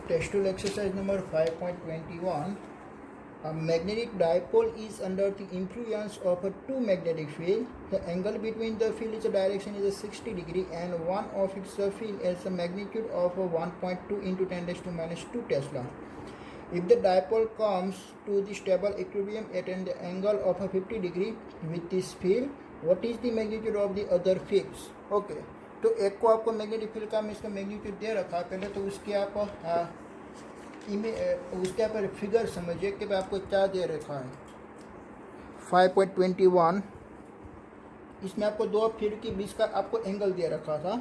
Textual exercise number 5.21. A magnetic dipole is under the influence of a two magnetic field. The angle between the field's direction is a 60 degree and one of its field has a magnitude of 1.2 into 10 raised to minus 2 Tesla. If the dipole comes to the stable equilibrium at an angle of a 50 degree with this field, what is the magnitude of the other fields? Okay. तो एक को आपको magnetic field का इसका magnitude दे रखा है, पहले तो उसके आप उसके आप फिगर समझिए कि आपको क्या दे रखा है। 5.21 इसमें आपको दो फील्ड के बीच का आपको एंगल दे रखा था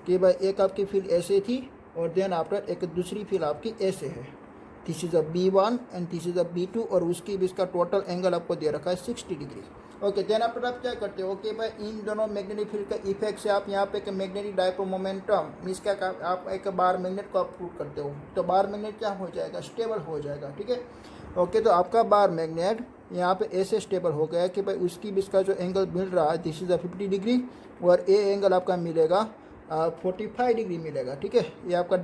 कि भाई एक आपकी फील्ड ऐसे थी और देन आफ्टर एक दूसरी फील्ड आपकी ऐसे है। This is a B1 and this is a B2 और उसके बीच का टोटल एंगल आपको दे रखा है 60 डिग्री। ओके, देन आफ्टर आप क्या करते हो कि भाई इन दोनों मैग्नेटिक फील्ड का इफेक्ट से आप यहाँ पे एक मैग्नेटिक डायपोल मोमेंटम मीन्स क्या आप एक बार मैग्नेट को आप प्रूव करते हो, तो बार मैग्नेट क्या हो जाएगा, स्टेबल हो जाएगा। ठीक है, ओके, तो आपका बार मैग्नेट यहाँ पे ऐसे स्टेबल हो गया कि भाई उसकी बीच का जो एंगल मिल रहा है दिस इज़ अ 50 डिग्री और ए एंगल आपका मिलेगा 45 डिग्री मिलेगा। ठीक है, ये आपका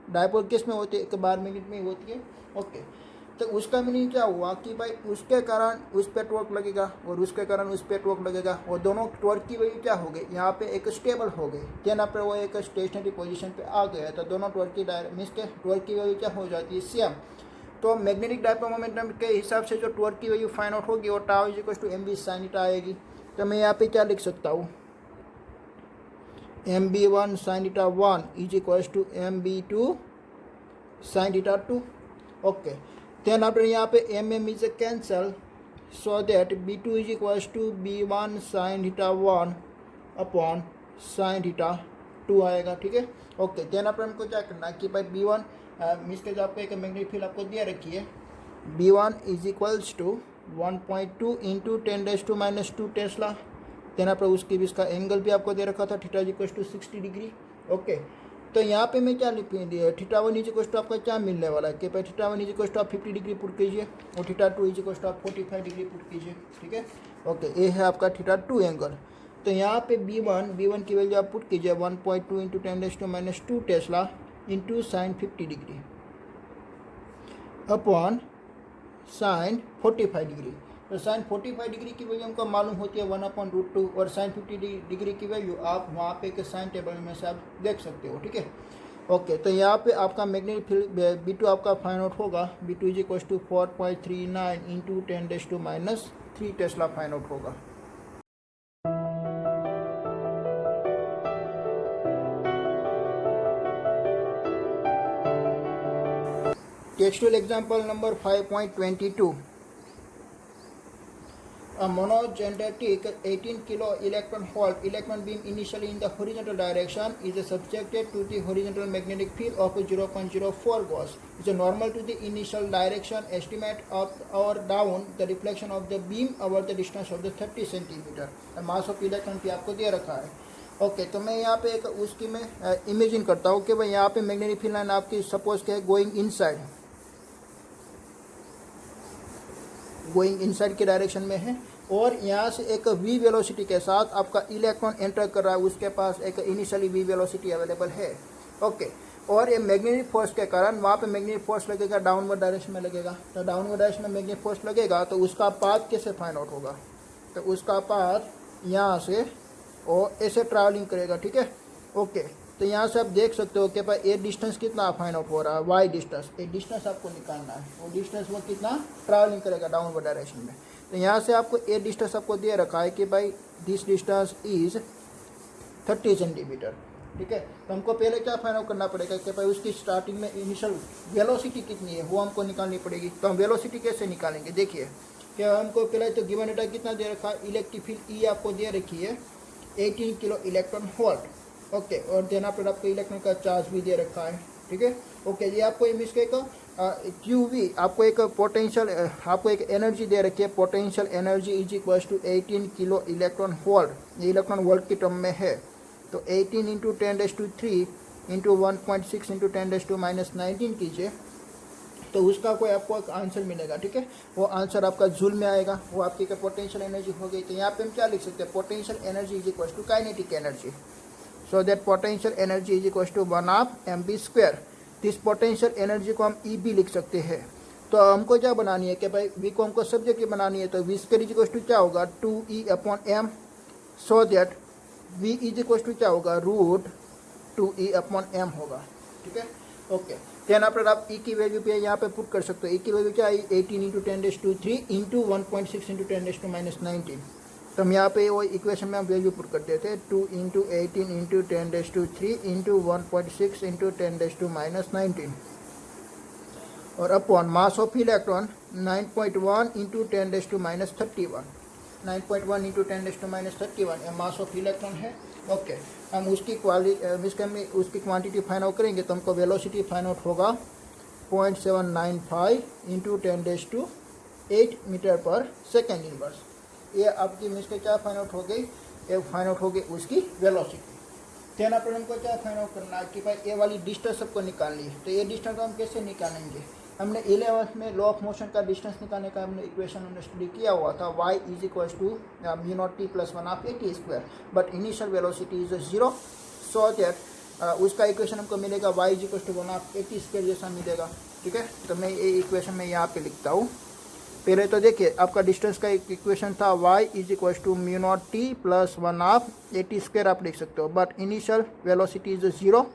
डायपोल किस में होती है, एक बार मैग्नेट में ही होती है। ओके, तो उसका मीनिंग क्या हुआ कि भाई उसके कारण उस पर टॉर्क लगेगा और उसके कारण उस पर टॉर्क लगेगा और दोनों टॉर्क की वैल्यू क्या हो गई, यहाँ पे एक स्टेबल हो गई, देन पर वो एक स्टेशनरी पोजीशन पे आ गया, तो दोनों टॉर्क की मीन्स के टॉर्क की वैल्यू क्या हो जाती है, सेम। तो मैग्नेटिक डायपोल मोमेंटम के हिसाब से जो टॉर्क की वैल्यू फाइंड आउट होगी वो tau is equal to M B sine theta आएगी। तो मैं यहाँ पे क्या लिख सकता हूँ, MB1 sine theta 1 is equal to MB2 sine theta 2। Okay, then after यहाँ पे mm is a cancel, so that B2 is equals to B1 sin theta 1 upon sin theta 2 आएगा। ठीक है, ओके, then after हमको क्या करना है कि भाई B1 मीन्स के जो आपको एक मैग्नेटिक फील्ड आपको दे रखी है, B1 is equals to 1.2 into 10 raised to minus 2 tesla. Then आपका उसके बीच का एंगल भी आपको दे रखा था theta is equal to 60 degree. Okay, तो यहाँ पे मैं क्या लिख दिया, थीटा 1 इज इक्वल टू आपका क्या मिलने वाला है कि भाई थीटा 1 इज इक्वल टू आप 50 डिग्री पुट कीजिए और थीटा 2 इज इक्वल टू आप 45 डिग्री पुट कीजिए। ठीक है, ओके, ये है आपका थीटा 2 एंगल। तो यहाँ पे B1 की वैल्यू आप पुट कीजिए 1.2 into 10 raise to minus 2 tesla into sine 50 degree upon sine 45 degree. तो साइन 45 डिग्री की वैल्यू हमको मालूम होती है 1/√2 और साइन 50 डिग्री की वैल्यू आप वहाँ पे एक साइन टेबल में से आप देख सकते हो। ठीक है, ओके, तो यहाँ पे आपका मैग्नेटिक फील्ड B2 आपका फाइंड आउट होगा, B2 is equal to 4.39 into 10 raise to minus 3 tesla find out होगा। Textual example number 5.22। A monogenetic 18 kilo electron volt electron beam initially in the horizontal direction is subjected to the horizontal magnetic field of 0.04 Gauss. It is normal to the initial direction. Estimate up or down the reflection of the beam over the distance of the 30 centimeter. Mass of electron भी आपको दे रखा है। Okay, तो मैं यहाँ पे एक उसकी मैं इमेजिन करता हूँ कि भाई यहाँ पे मैग्नेटिक फील्ड लाइन आपकी सपोज के गोइंग इनसाइड के डायरेक्शन में है और यहाँ से एक v वेलोसिटी के साथ आपका इलेक्ट्रॉन एंटर कर रहा है, उसके पास एक इनिशियली v वेलोसिटी अवेलेबल है। ओके, और ये मैग्नेटिक फोर्स के कारण वहाँ पे मैग्नेटिक फोर्स लगेगा, डाउनवर्ड डायरेक्शन में लगेगा। तो डाउनवर्ड डायरेक्शन में मैग्नेटिक फोर्स लगेगा तो उसका पाथ कैसे फाइंड आउट होगा, तो उसका पाथ यहाँ से और ऐसे ट्रैवलिंग करेगा। ठीक है, ओके, तो यहाँ से आप देख सकते हो कि भाई ये डिस्टेंस कितना फाइंड आउट हो रहा है, y डिस्टेंस, ये डिस्टेंस आपको निकालना है, वो डिस्टेंस वो कितना ट्रैवलिंग करेगा डाउनवर्ड डायरेक्शन में। तो यहाँ से आपको ये डिस्टेंस आपको दे रखा है कि भाई दिस डिस्टेंस इज 30 सेंटीमीटर। ठीक है, तो हमको पहले क्या फाइंड आउट करना पड़ेगा कि भाई उसकी स्टार्टिंग में इनिशियल वेलोसिटी कितनी है वो हमको निकालनी पड़ेगी। तो हम वेलोसिटी कैसे निकालेंगे, देखिए कि हमको पहले तो गिवन डेटा कितना दे रखा है, इलेक्ट्रिक फील्ड E आपको दे रखी है 18 किलो इलेक्ट्रॉन वोल्ट। ओके, और देना पर आपको इलेक्ट्रॉन का चार्ज भी दे रखा है। ठीक है, ओके, ये आपको इमेज के QV आपको एक पोटेंशियल आपको एक एनर्जी दे रखी है, potential energy is equal to 18 kilo electron volt, ये इलेक्ट्रॉन वोल्ट की टर्म में है। तो 18 into 10 raise to 3 into 1.6 into 10 raise to minus 19 कीजिए तो उसका कोई आपको एक आंसर मिलेगा। ठीक है, वो आंसर आपका जूल में आएगा, वो आपकी पोटेंशियल एनर्जी हो गई। तो यहाँ पे हम क्या लिख सकते हैं, potential energy is equal to kinetic energy. So that potential energy is equals to 1 half mv square. इस पोटेंशियल एनर्जी को हम ई बी लिख सकते हैं। तो हमको क्या बनानी है कि भाई वी को हमको सब्जेक्ट की बनानी है, तो v square is equal to क्या होगा 2E/m, so that v is equal to क्या होगा √2E/m होगा। ठीक है, ओके। देन आफ्टर आप ई की वैल्यू पे यहाँ पे पुट कर सकते हो। ई की वैल्यू क्या आई 18 × 10⁻³ इंटू 1.6 × 10⁻19। तो हम यहाँ पे वो इक्वेशन में हम वैल्यू पुट कर देते हैं 2 × 18 × 10⁻³ इंटू 1.6 × 10⁻19 और अपॉन मास ऑफ इलेक्ट्रॉन 9.1 × 10⁻31। 9.1 × 10⁻31 ये मास ऑफ इलेक्ट्रॉन है। ओके, हम उसकी उसकी क्वांटिटी फाइंड आउट करेंगे तो हमको वेलोसिटी फाइंड आउट होगा 0.795 × 10⁸ मीटर पर सेकेंड इनवर्स। ये आपकी मिस के क्या फाइंड आउट हो गई, ये फाइंड आउट हो गई उसकी वेलोसिटी। देन अपन हमको क्या फाइंड आउट करना है कि भाई ये वाली डिस्टेंस सबको निकालनी है। तो ये डिस्टेंस हम कैसे निकालेंगे, हमने 11th में लॉ ऑफ मोशन का डिस्टेंस निकालने का हमने इक्वेशन हमने स्टडी किया हुआ था y is equal to μ0t + 1/2 but initial velocity is 0, so that उसका इक्वेशन हमको मिलेगा y इज इक्वल टू 1/2 जैसा मिलेगा। ठीक है, तो मैं ये इक्वेशन में यहाँ पे लिखता हूँ। पहले तो देखिए आपका डिस्टेंस का इक्वेशन था y is equal to μ0t + 1/2 आप लिख सकते हो, but initial velocity is 0,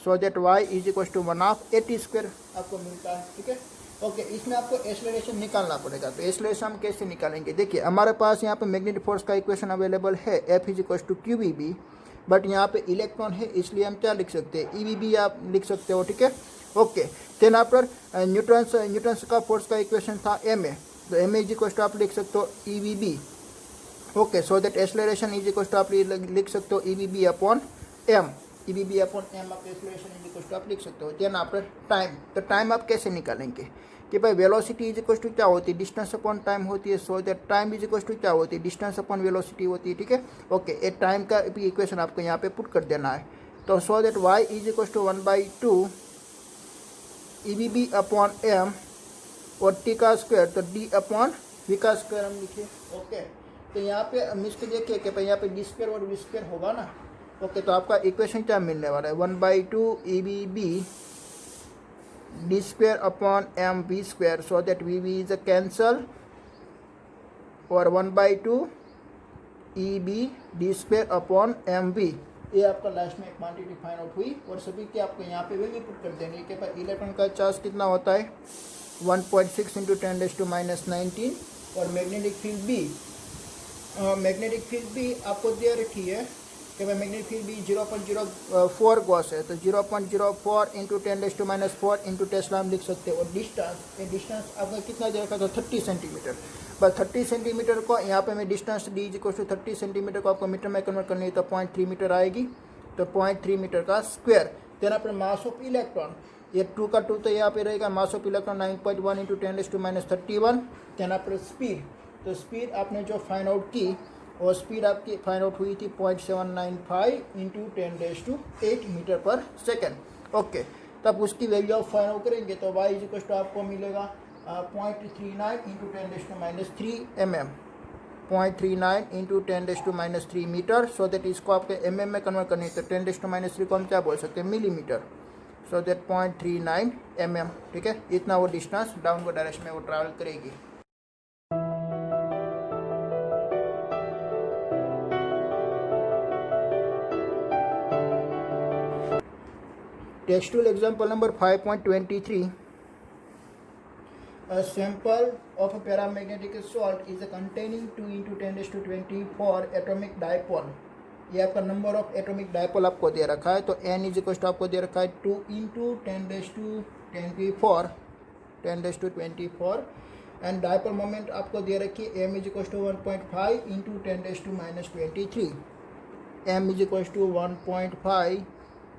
so that y is equal to 1/2 आपको मिलता है। ठीक है, ओके। इसमें आपको एक्सेलरेशन निकालना पड़ेगा। तो एक्सेलरेशन हम कैसे निकालेंगे, देखिए हमारे पास यहाँ पे मैग्नेटिक फोर्स का इक्वेशन अवेलेबल है F is equal to QBB, but यहाँ पे इलेक्ट्रॉन है इसलिए हम क्या लिख सकते हैं EBB आप लिख सकते हो। ठीक है, ओके। देन आफ्टर न्यूटन्स का फोर्स का इक्वेशन था MA, तो MA इज इक्वल टू आप लिख सकते हो EBB। Okay, so that acceleration is equal to आप लिख सकते हो EBB/m, EBB/m आप एक्सेलरेशन इज इक्वल टू आप लिख सकते हो। देन आफ्टर टाइम, तो टाइम आप कैसे निकालेंगे कि भाई वेलोसिटी इज इक्वल टू क्या होती है डिस्टेंस अपॉन टाइम होती है, so that time is equal to क्या होती है डिस्टेंस अपॉन वेलोसिटी होती है। ठीक है, ओके। ये टाइम का भी इक्वेशन आपको यहाँ पे पुट कर देना है। तो so that y is equal to 1/2 EBB/m और t का स्क्वायर, तो d/v का स्क्वायर हम लिखे। ओके, तो यहाँ पे मिस के देखिए कि भाई यहाँ पे d स्क्वायर और v स्क्वायर होगा ना। ओके, तो आपका इक्वेशन क्या मिलने वाला है 1/2 EBB d²/m v², so that v is a cancel और 1/2 EB d²/m v। ये आपका लास्ट में क्वांटिटी फाइंड आउट हुई और सभी की आपको यहाँ पे वैल्यू पुट कर देनी है कि इलेक्ट्रॉन का चार्ज कितना होता है 1.6 × 10⁻19 और मैग्नेटिक फील्ड भी आपको दे रखी है कि भाई मैग्नेटिक फील्ड भी 0.04 गॉस है, तो 0.04 × 10⁻4 × टेस्ला हम लिख सकते हैं। और डिस्टेंस आपका कितना दे रखा था 30 सेंटीमीटर, बस 30 सेंटीमीटर को यहाँ पे मैं distance d is equal to 30 centimetre को आपको मीटर में कन्वर्ट करनी है, तो 0.3 मीटर आएगी, तो 0.3 मीटर का स्क्वायर। देन अपने मास ऑफ इलेक्ट्रॉन, ये 2 का 2 तो यहाँ पे रहेगा, मास ऑफ इलेक्ट्रॉन 9.1 × 10⁻31। देन अपने स्पीड, तो स्पीड आपने जो फाइंड आउट की और स्पीड आपकी फाइंड आउट हुई थी 0.795 × 10⁸ मीटर पर सेकेंड। ओके, तब उसकी वैल्यू आप फाइंड आउट करेंगे तो y इज इक्वल टू आपको मिलेगा 0.39 × 10⁻³ mm, 0.39 × 10⁻³ मीटर, सो दैट इसको आपके mm में कन्वर्ट करनी है, तो 10⁻³ को हम क्या बोल सकते हैं मिलीमीटर, सो दैट 0.39 mm। ठीक है, इतना वो डिस्टेंस डाउनवर्ड डायरेक्शन में वो ट्रैवल करेगी। Textual example number 5.23. A sample of a paramagnetic salt is containing 2 × 10⁻24 atomic dipole। ये आपका नंबर ऑफ एटॉमिक डायपोल आपको दे रखा है, तो n इज इक्वल टू आपको दे रखा है 2 × 10⁻24 एंड डायपोल मोमेंट आपको दे रखी है m is equal to 1.5 × 10⁻23। m is equal to 1.5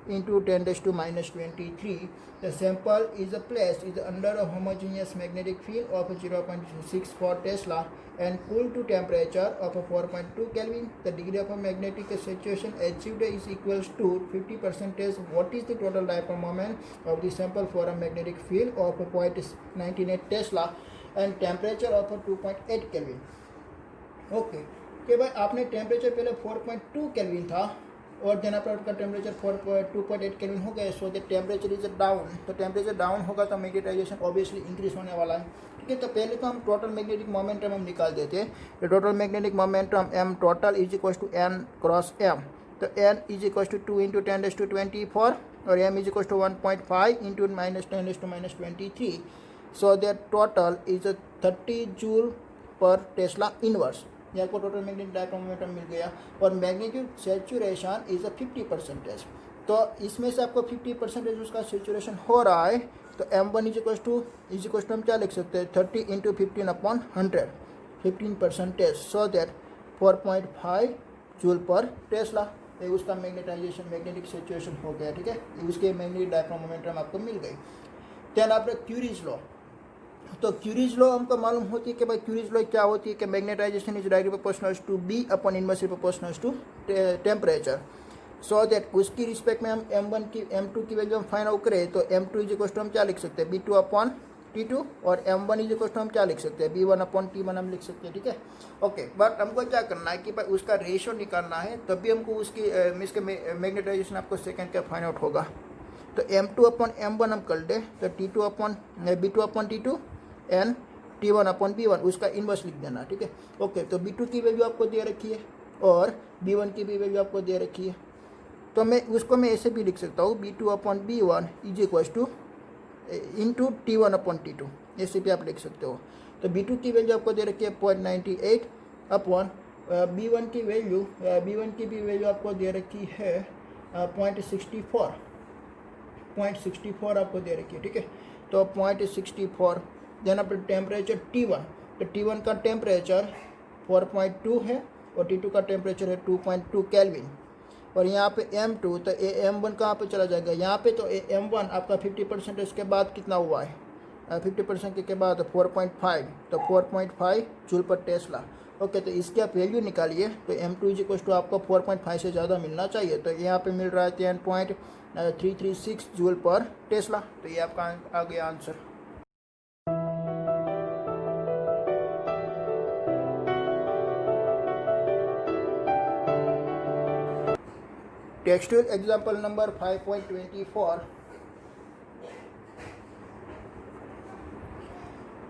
× 10⁻23. The sample is placed under a homogeneous magnetic field of 0.64 Tesla and cooled to temperature of 4.2 Kelvin. The degree of magnetic saturation achieved is equals to 50%. What is the total dipole moment of the sample for a magnetic field of 0.98 Tesla and temperature of 2.8 Kelvin? Okay, कि भाई आपने temperature पहले 4.2 kelvin था और then आपका temperature 2.8 kelvin हो गया, so that temperature is down. तो टेम्परेचर डाउन होगा तो मैग्नेटाइजेशन ऑब्वियसली इंक्रीज होने वाला है, ठीक है। तो पहले तो हम टोटल मैग्नेटिक मोमेंटम हम निकाल देते हैं। तो total magnetic moment M total is equal to N cross M. तो N is equal to 2 into 10⁻24 और M is equal to 1.5 into -10⁻23। So that total is 30 joule per tesla inverse. ये आपको total magnetic dipole moment मिल गया। और magnitude saturation is 50%। तो इसमें से आपको 50% उसका सैचुरेशन हो रहा है। तो M1 इज इक्वल टू हम क्या लिख सकते हैं, 30 into 15/100, 15%। So that 4.5 joule per Tesla. ये उसका मैग्नेटिक सैचुरेशन हो गया, ठीक है। उसके मैग्नेटिक डायपोल मोमेंटम आपको मिल गई। देन आपका क्यूरीज लॉ। तो क्यूरीज लॉ हमको मालूम होती है कि भाई क्यूरीज लॉ क्या होती है कि magnetisation is directly proportional to B upon inversely proportional to temperature. So that उसकी रिस्पेक्ट में हम M1 की M2 की वैल्यू हम फाइंड आउट करें तो M2 इज इक्वल टू हम क्या लिख सकते हैं, B2/T2 और M1 इज इक्वल टू हम क्या लिख सकते हैं, B1/T1 हम लिख सकते हैं, ठीक है। ओके, बट हमको क्या करना है कि भाई उसका रेशियो निकालना है, तब भी हमको उसकी इसके मैग्नेटाइजेशन आपको सेकेंड का फाइंड आउट होगा। तो M2/M1 हम कर दे तो B2/T2 एंड T1/B1 उसका इन्वर्स लिख देना, ठीक है। ओके, तो B2 की वैल्यू आपको दे रखी है और B1 की भी वैल्यू आपको दे रखी है। तो मैं ऐसे भी लिख सकता हूँ, B2/B1 is equal two into T1/T2, ऐसे भी आप लिख सकते हो। तो B2 की वैल्यू आपको दे रखी है 0.98 अपॉन B1 की वैल्यू की भी वैल्यू आपको दे रखी है 0.64 आपको दे रखी है, ठीक है। तो 0.64 देन अपने टेम्परेचर T1, तो T1 का टेम्परेचर 4.2 है और T2 का टेम्परेचर है 2.2 केल्विन। और यहाँ पे M2, तो M1 कहाँ पे चला जाएगा, यहाँ पे। तो M1 आपका 50% के बाद कितना हुआ है, 50% के बाद 4.5, तो 4.5 जूल पर टेस्ला। ओके, तो इसकी आप वैल्यू निकालिए। तो M2 इज इक्वल टू आपको 4.5 से ज़्यादा मिलना चाहिए। तो यहाँ पे मिल रहा है 10.336 जूल पर टेस्ला। तो ये आपका आ गया answer. Textual example number 5.24.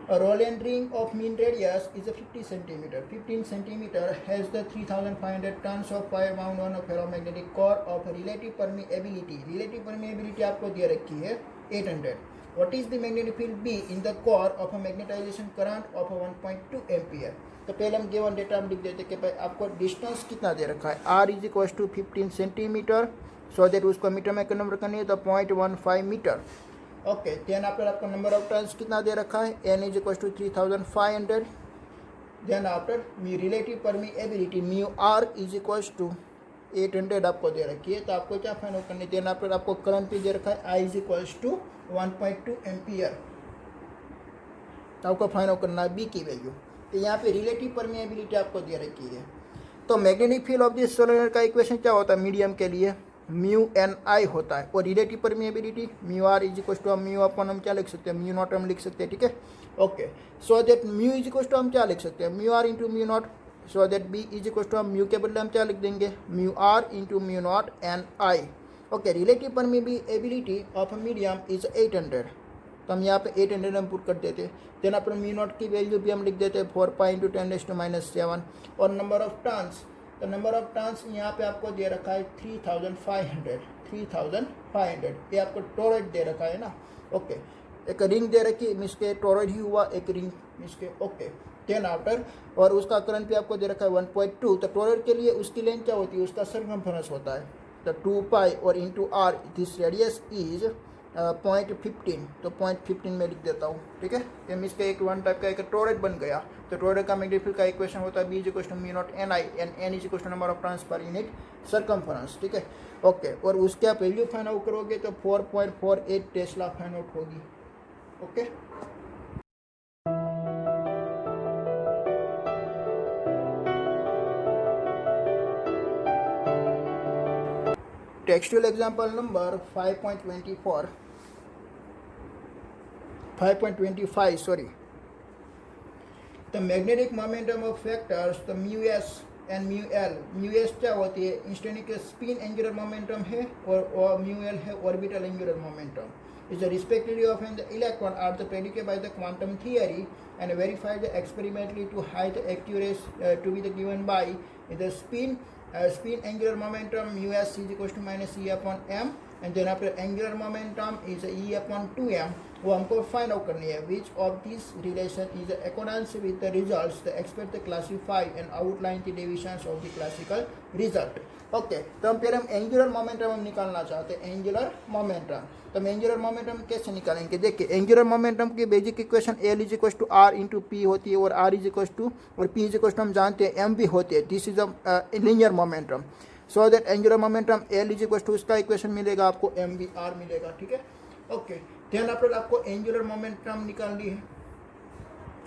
A Roland ring of mean radius is a 50 centimeter. 15 centimeter has the 3,500 tons of wire wound on a ferromagnetic core of relative permeability. Relative permeability आपको दिया रखी है 800. What is the magnetic field B in the core of a magnetization current of a 1.2 ampere? तो पहले हम given data हम लिख देते कि भाई आपको डिस्टेंस कितना दे रखा है, R is equal to 15 centimetre. So that उसको मीटर में कन्वर्ट करनी है तो 0.15 मीटर। ओके, देन आफ्टर आपका नंबर ऑफ टर्न्स कितना दे रखा है, N is equal to 3500। Then after relative permeability mu R is equal to 800 आपको दे रखी है। तो आपको क्या फाइंड आउट करनी है, देन आफ्टर आपको करंट भी दे रखा है I is equal to 1.2 ampere. तो आपको फाइंड आउट करना है B की वैल्यू। तो यहाँ पे रिलेटिव परमीएबिलिटी आपको दे रखी है। तो magnetic field of this solenoid का इक्वेशन क्या होता है मीडियम के लिए, μNI होता है। और relative permeability μR is equal to mu अपन हम क्या लिख सकते हैं, μ0 हम लिख सकते हैं, ठीक है। Okay, so that mu is equal to हम क्या लिख सकते हैं, μR into μ0। So that B is equal to हम म्यू के बदले हम क्या लिख देंगे, μR into μ0 NI। Okay, relative permeability of medium is 800। तो हम यहाँ पे 800 हम पुट कर देते। देन अपन μ0 की वैल्यू भी हम लिख देते हैं 4 पाई इंटू 10⁻⁷। और नंबर ऑफ टर्न्स, तो नंबर ऑफ टर्न्स यहाँ पे आपको दे रखा है 3500। ये आपको टोरॉइड दे रखा है ना। ओके, एक रिंग दे रखी है, मिस के टोरॉइड ही हुआ, एक रिंग मिस के। ओके, देन आफ्टर और उसका करंट भी आपको दे रखा है 1.2। तो टोरॉइड के लिए उसकी लेंथ क्या होती है, उसका सरकमफेरेंस होता है तो 2 पाई और into R, this radius is 0.15। तो 0.15 में लिख देता हूँ, ठीक है। ये मिस का एक वन टाइप का एक टोरॉइड बन गया। तो टोरॉइड का मैग्नेटिक फील्ड का इक्वेशन होता है B is equal to μ0 NI and N is equal to number of turns per unit circumference, ठीक है। ओके, और उसके आप वैल्यू फाइंड आउट करोगे तो 4.48 टेस्ला फाइंड आउट होगी। Okay, textual example number 5.25 sorry. The magnetic momentum of vectors, the μs and mu L. Mu S क्या होती है, इंस्टेंटेनियस स्पिन एंगुलर मोमेंटम है, और म्यू एल है orbital angular momentum. is the respectively of an electron are the predicated by the quantum theory and verified experimentally to high the accuracy to be the given by the spin angular momentum mu s is equals to minus e upon m, and then after angular momentum is e upon 2m। वो हमको find out करनी है which of this relation is accordance with the results the expert the classify and outline the deviations of the classical result. Okay, तो हम पहले हम angular momentum हम निकालना चाहते हैं, एंगुलर मोमेंटम। तो हम एंगुलर मोमेंटम कैसे निकालेंगे, देखिए एंगुलर मोमेंटम की basic equation L is equal to r into p होती है, और आर इज इक्वल टू और पी इज इक्वल टू हम जानते हैं एम भी होते हैं। This is a linear momentum, so that angular momentum L is equal to उसका इक्वेशन मिलेगा आपको एम बी आर मिलेगा, ठीक है। ओके, ध्यान आपको एंगुलर मोमेंटम निकालनी है,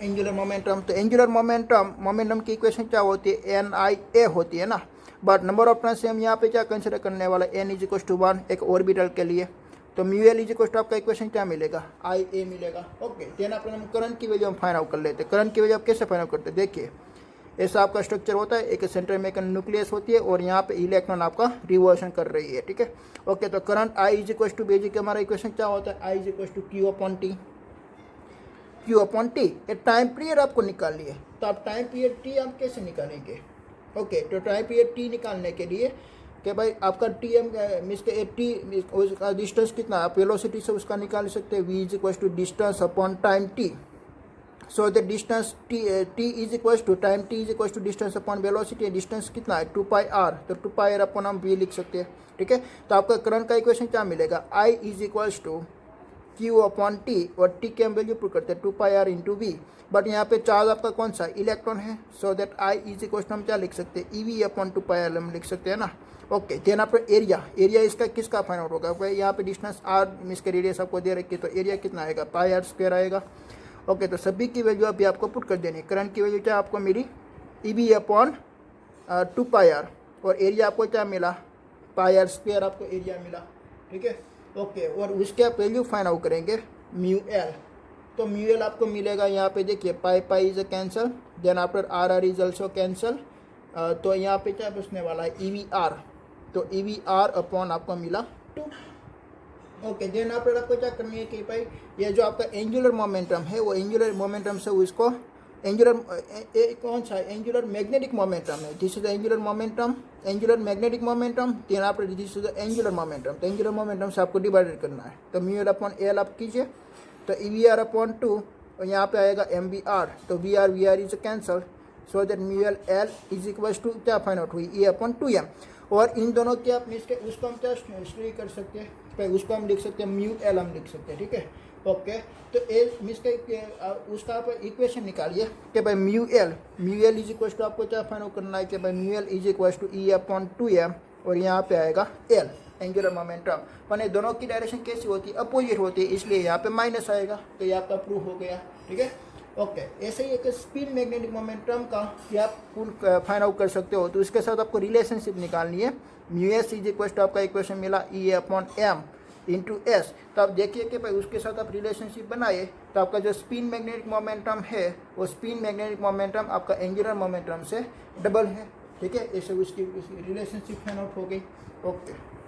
एंगुलर मोमेंटम। तो एंगुलर मोमेंटम की इक्वेशन क्या होती है, एन आई ए होती है ना, बट नंबर ऑफ टर्न से हम यहाँ पे क्या कंसिडर करने वाला, एन इज इक्वल टू 1 एक ऑर्बिटल के लिए। तो mu L is equal to आपका इक्वेशन क्या मिलेगा, आई ए मिलेगा। ओके, देन आप हम करंट की वैल्यू हम फाइंड आउट कर लेते हैं। करंट की वैल्यू आप कैसे फाइंड आउट करते हैं, देखिए ऐसा आपका स्ट्रक्चर होता है, एक सेंटर में एक न्यूक्लियस होती है और यहाँ पे इलेक्ट्रॉन आपका रिवॉल्यूशन कर रही है, ठीक है। ओके, तो current I is equal to basic हमारा इक्वेशन क्या होता है, I is equal to Q upon T. Q upon T एक टाइम पीरियड आपको निकालनी है, तो आप टाइम पीरियड टी आप कैसे निकालेंगे। ओके, तो टाइम पीरियड टी निकालने के लिए कि भाई आपका टी एम मीन्स के टी उसका डिस्टेंस कितना, आप वेलोसिटी से उसका निकाल सकते हैं, v is equal to distance upon time T. So the distance T is equal to time T is equal to distance upon velocity, distance कितना है 2 पाई आर, तो 2 पाई आर अपॉन हम वी लिख सकते हैं, ठीक है। तो आपका करंट का इक्वेशन क्या मिलेगा, I is equal to Q upon T, और टी की हम वैल्यू पुट करते हैं 2 pi R into V, but यहाँ पे चार्ज आपका कौन सा इलेक्ट्रॉन है, so that I is equal to हम क्या लिख सकते हैं, E V upon 2 pi R हम लिख सकते हैं ना। ओके, देन आप एरिया इसका किसका फाइंड आउट होगा, भाई यहाँ पे डिस्टेंस आर मीन्स के रेडियस आपको दे रखी है, तो एरिया कितना आएगा, पाई आर स्क्वायर आएगा। ओके, तो सभी की वैल्यू अभी आपको पुट कर देनी है। करंट की वैल्यू क्या आपको मिली, E B upon 2 pi R, और एरिया आपको क्या मिला, पाई आर स्क्वायर आपको एरिया मिला, ठीक है। ओके, और उसके आप वैल्यू फाइंड आउट करेंगे म्यू एल। तो म्यू एल आपको मिलेगा यहाँ पे देखिए pi pi is cancel, then after R R is also cancel, तो यहाँ पे क्या बचने वाला है ई वी आर, तो ई वी आर अपॉन आपको मिला 2। ओके, देन आफ्टर आपको क्या करनी है कि भाई ये जो आपका एंगुलर मोमेंटम है, वो एंगुलर मोमेंटम से उसको एंगुलर कौन सा एंगुलर मैग्नेटिक मोमेंटम है, this is angular momentum, angular magnetic momentum, then after this is angular momentum. तो एंगुलर मोमेंटम से आपको डिवाइडेड करना है, तो म्यू एल अपॉन एल आप कीजिए, तो ई वी आर अपॉन 2, और यहाँ पे आएगा एम बी आर, तो v r is cancel, so that mu L L is equal to क्या फाइंड आउट हुई, ई अपॉन 2m। और इन दोनों के आप मिस के उसको हम क्या स्टडी कर सकते हैं, भाई उसको हम लिख सकते हैं म्यू एल हम लिख सकते हैं, ठीक है। ओके, तो ए मिस के उसका आप इक्वेशन निकालिए कि भाई mu L is equal to आपको क्या फाइंड आउट करना है कि भाई mu L is equal to e upon 2m, और यहाँ पे आएगा एल एंगुलर मोमेंटम। पर दोनों की डायरेक्शन कैसी होती है, अपोजिट होती है, इसलिए यहाँ पे माइनस आएगा, तो ये आपका प्रूफ हो गया, ठीक है। ओके, ऐसे ही एक स्पिन मैग्नेटिक मोमेंटम का भी आप फुल फाइंड आउट कर सकते हो। तो इसके साथ आपको रिलेशनशिप निकालनी है, mu S is equal to आपका इक्वेशन मिला e upon m into S. तो आप देखिए कि भाई उसके साथ आप रिलेशनशिप बनाए, तो आपका जो स्पिन मैग्नेटिक मोमेंटम है, वो स्पिन मैग्नेटिक मोमेंटम आपका एंगुलर मोमेंटम से डबल है, ठीक है। ऐसे उसकी रिलेशनशिप फाइंड आउट हो गई। ओके।